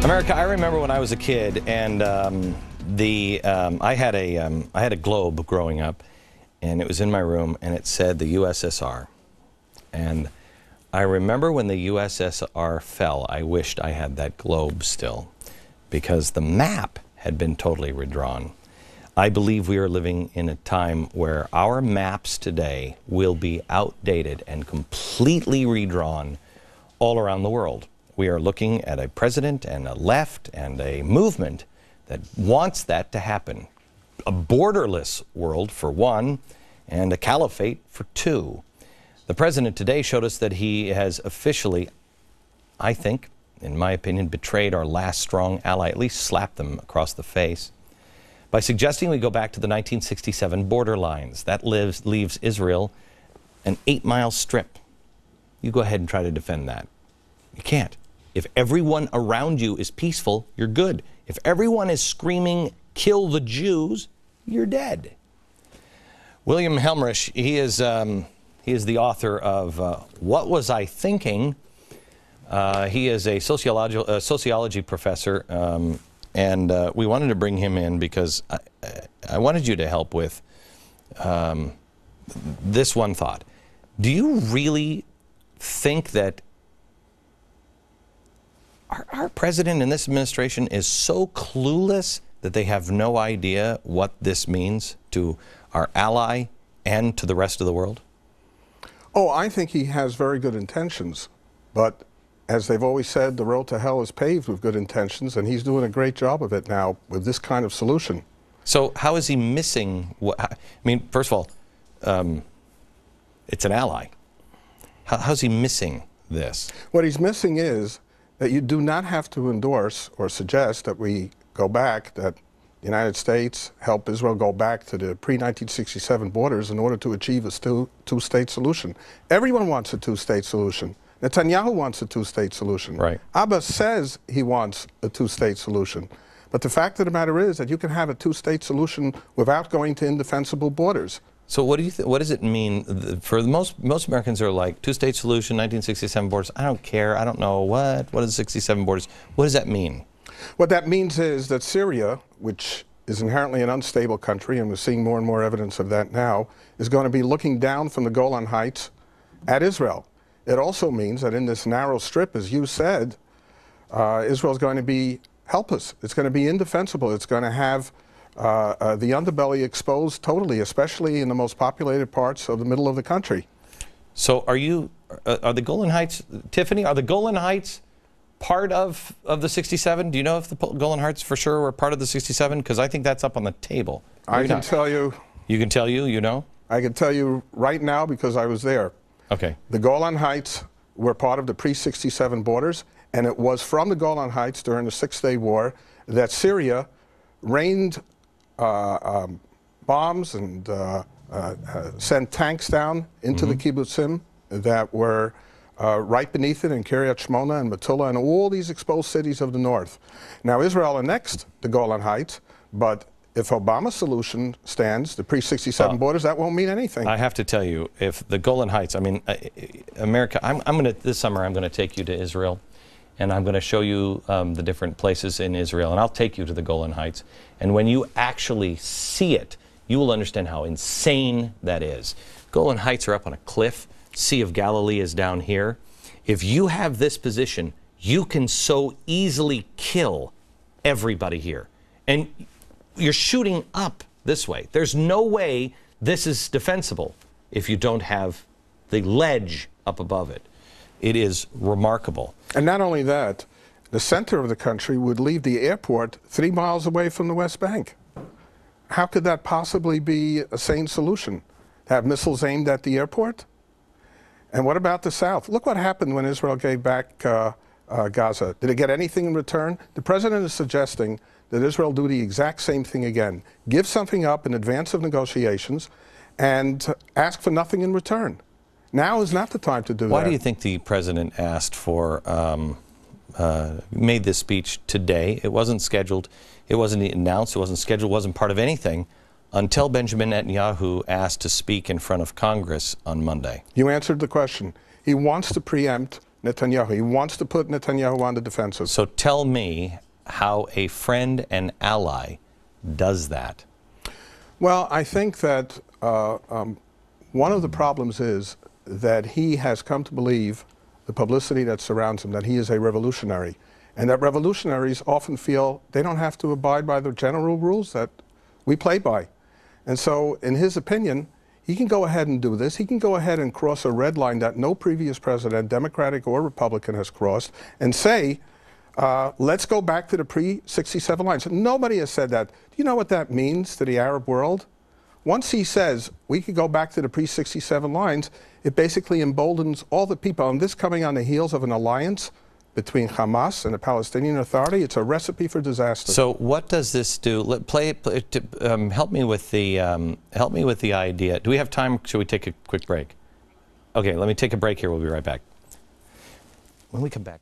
America, I remember when I was a kid, and I had a globe growing up, and it was in my room, and it said the USSR. And I remember when the USSR fell, I wished I had that globe still, because the map had been totally redrawn. I believe we are living in a time where our maps today will be outdated and completely redrawn all around the world. We are looking at a president and a left and a movement that wants that to happen. A borderless world for one, and a caliphate for two. The president today showed us that he has officially, I think, in my opinion, betrayed our last strong ally, at least slapped them across the face, by suggesting we go back to the 1967 border lines. That leaves Israel an 8-mile strip. You go ahead and try to defend that. You can't. If everyone around you is peaceful, you're good. If everyone is screaming, kill the Jews, you're dead. William Helmrich, he is the author of What Was I Thinking? He is a sociology professor, and we wanted to bring him in because I wanted you to help with this one thought. Do you really think that our president and this administration is so clueless that they have no idea what this means to our ally and to the rest of the world? Oh, I think he has very good intentions, but as they've always said, the road to hell is paved with good intentions, and he's doing a great job of it now with this kind of solution. So how is he missing I mean, first of all, it's an ally. How's he missing this? What he's missing is that you do not have to endorse or suggest that we go back, that the United States help Israel go back to the pre-1967 borders in order to achieve a two-state solution. Everyone wants a two-state solution. Netanyahu wants a two-state solution. Right. Abbas says he wants a two-state solution. But the fact of the matter is that you can have a two-state solution without going to indefensible borders. So what do you what does it mean for the most Americans are like two-state solution, 1967 borders? I don't care. I don't know what is 67 borders. What does that mean? What that means is that Syria, which is inherently an unstable country, and we're seeing more and more evidence of that now, is going to be looking down from the Golan Heights at Israel. It also means that in this narrow strip, as you said, Israel is going to be helpless. It's going to be indefensible. It's going to have the underbelly exposed totally, especially in the most populated parts of the middle of the country. So are the Golan Heights, Tiffany, are the Golan Heights part of the 67? Do you know if the Golan Heights for sure were part of the 67? Because I think that's up on the table. I can tell you. You can tell you know? I can tell you right now because I was there. Okay. The Golan Heights were part of the pre-67 borders, and it was from the Golan Heights during the Six-Day War that Syria rained bombs and sent tanks down into the kibbutzim that were right beneath it in Kiryat Shmona and Metula and all these exposed cities of the north. Now Israel annexed the Golan Heights, but if Obama's solution stands, the pre-67 borders, that won't mean anything. I have to tell you, if the Golan Heights, I mean, America, this summer I'm going to take you to Israel, and I'm going to show you the different places in Israel, and I'll take you to the Golan Heights. And when you actually see it, you will understand how insane that is. Golan Heights are up on a cliff. Sea of Galilee is down here. If you have this position, you can so easily kill everybody here. And you're shooting up this way. There's no way this is defensible if you don't have the ledge up above it. It is remarkable. And not only that, the center of the country would leave the airport 3 miles away from the West Bank. How could that possibly be a sane solution? Have missiles aimed at the airport? And what about the South? Look what happened when Israel gave back Gaza. Did it get anything in return? The president is suggesting that Israel do the exact same thing again. Give something up in advance of negotiations and ask for nothing in return. Now is not the time to do that. Why do you think the president asked for, made this speech today? It wasn't scheduled, it wasn't announced, it wasn't scheduled, it wasn't part of anything until Benjamin Netanyahu asked to speak in front of Congress on Monday. You answered the question. He wants to preempt Netanyahu. He wants to put Netanyahu on the defensive. So tell me how a friend and ally does that. Well, I think that one of the problems is that he has come to believe the publicity that surrounds him, that he is a revolutionary, and that revolutionaries often feel they don't have to abide by the general rules that we play by. And so, in his opinion, he can go ahead and do this. He can go ahead and cross a red line that no previous president, Democratic or Republican, has crossed, and say, let's go back to the pre-67 lines. Nobody has said that. Do you know what that means to the Arab world? Once he says we could go back to the pre-67 lines, it basically emboldens all the people. And this coming on the heels of an alliance between Hamas and the Palestinian Authority, it's a recipe for disaster. So what does this do? Help me with the idea. Do we have time? Should we take a quick break? Okay, let me take a break here. We'll be right back. When we come back.